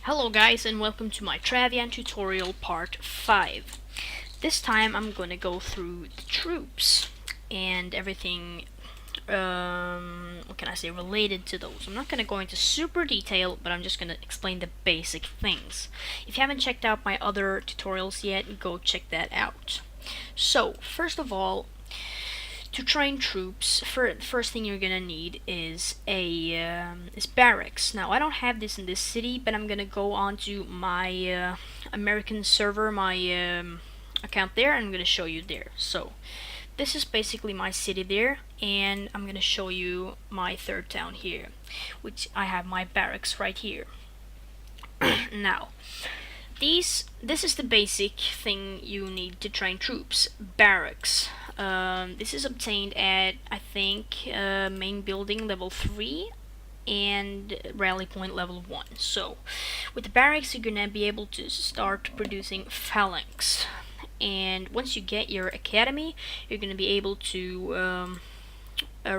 Hello guys and welcome to my Travian tutorial part 5. This time I'm gonna go through the troops and everything what can I say, related to those. I'm not gonna go into super detail, but I'm just gonna explain the basic things. If you haven't checked out my other tutorials yet, go check that out. So, first of all, to train troops, the first thing you're gonna need is barracks. Now I don't have this in this city, but I'm gonna go onto my American server, my account there, and I'm gonna show you there. So this is basically my city there, and I'm gonna show you my third town here, which I have my barracks right here. Now this is the basic thing you need to train troops: barracks. This is obtained at, I think, main building level 3 and rally point level 1. So with the barracks you're gonna be able to start producing phalanx, and once you get your academy you're gonna be able to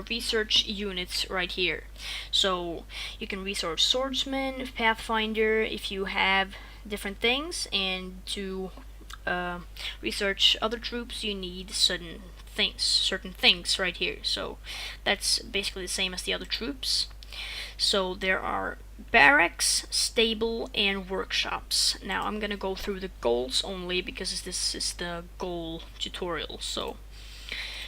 research units right here. So you can research swordsman, pathfinder if you have different things, and to research other troops you need certain things right here. So that's basically the same as the other troops. So there are barracks, stable, and workshops. Now I'm gonna go through the goals only because this is the goal tutorial. So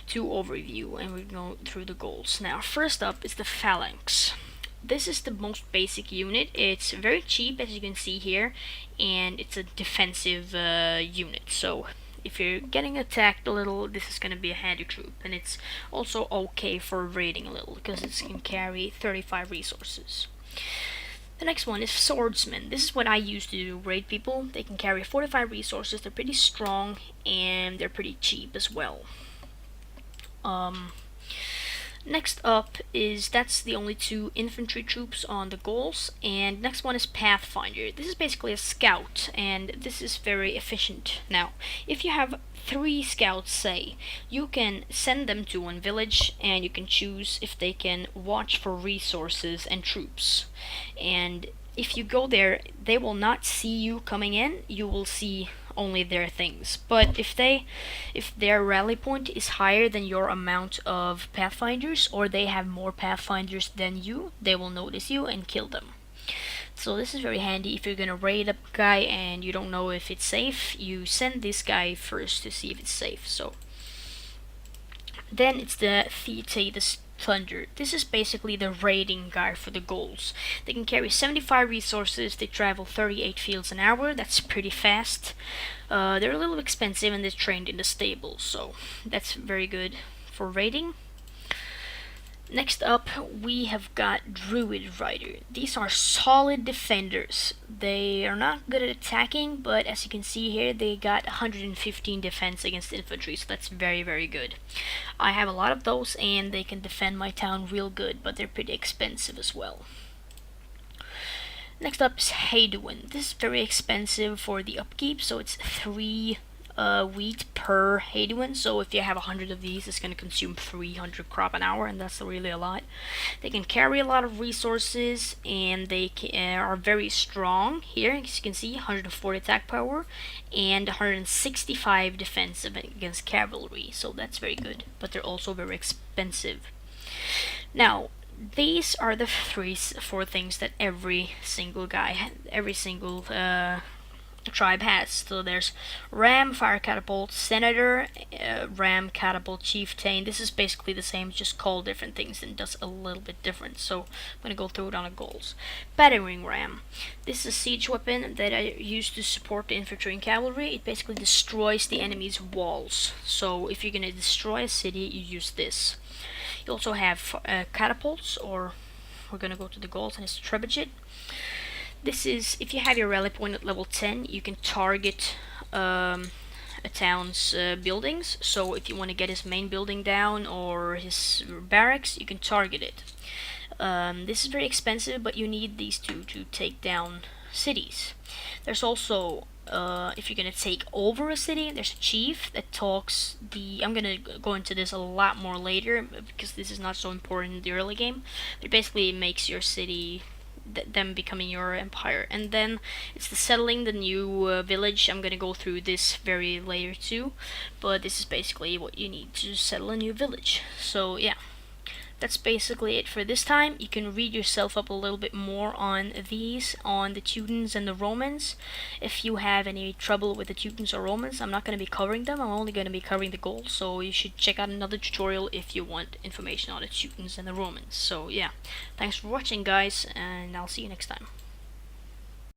to overview, and we go through the goals. Now first up is the phalanx. This is the most basic unit. It's very cheap, as you can see here, and it's a defensive unit. So if you're getting attacked a little, this is going to be a handy troop, and it's also okay for raiding a little because it can carry 35 resources. The next one is swordsmen. This is what I use to raid people. They can carry 45 resources. They're pretty strong and they're pretty cheap as well. Next up is, that's the only two infantry troops on the goals, and next one is Pathfinder. This is basically a scout, and this is very efficient. Now, if you have 3 scouts, say, you can send them to one village, and you can choose if they can watch for resources and troops. And if you go there, they will not see you coming in, you will see only their things. But if their rally point is higher than your amount of pathfinders, or they have more pathfinders than you, they will notice you and kill them. So this is very handy if you're gonna raid a guy and you don't know if it's safe. You send this guy first to see if it's safe. So then it's the Theta, the Thunder. This is basically the raiding guy for the goals. They can carry 75 resources, they travel 38 fields an hour, that's pretty fast. They're a little expensive and they're trained in the stable, so that's very good for raiding. Next up, we have got Druid Rider. These are solid defenders. They are not good at attacking, but as you can see here, they got 115 defense against infantry, so that's very, very good. I have a lot of those, and they can defend my town real good, but they're pretty expensive as well. Next up is Hadewind. This is very expensive for the upkeep, so it's 3 wheat per Hadewind. So if you have 100 of these, it's going to consume 300 crop an hour, and that's really a lot. They can carry a lot of resources, and they are very strong. Here, as you can see, 140 attack power and 165 defense against cavalry. So that's very good, but they're also very expensive. Now, these are the 4 things that every single tribe has. So there's Ram, Fire Catapult, Senator, Ram, Catapult, Chieftain. This is basically the same, just called different things and does a little bit different. So I'm gonna go through it on the goals. Battering Ram. This is a siege weapon that I use to support the infantry and cavalry. It basically destroys the enemy's walls. So if you're gonna destroy a city, you use this. You also have catapults, or we're gonna go to the goals, and it's Trebuchet. This is, if you have your rally point at level 10, you can target a town's buildings. So if you want to get his main building down or his barracks, you can target it. This is very expensive, but you need these two to take down cities. There's also, if you're gonna take over a city, there's a chief that talks I'm gonna go into this a lot more later because this is not so important in the early game. It basically makes your city them becoming your empire. And then it's the settling the new village. I'm gonna go through this very later too, but this is basically what you need to settle a new village. So yeah, that's basically it for this time. You can read yourself up a little bit more on these, on the Teutons and the Romans. If you have any trouble with the Teutons or Romans, I'm not going to be covering them. I'm only going to be covering the Gauls, so you should check out another tutorial if you want information on the Teutons and the Romans. So yeah, thanks for watching guys, and I'll see you next time.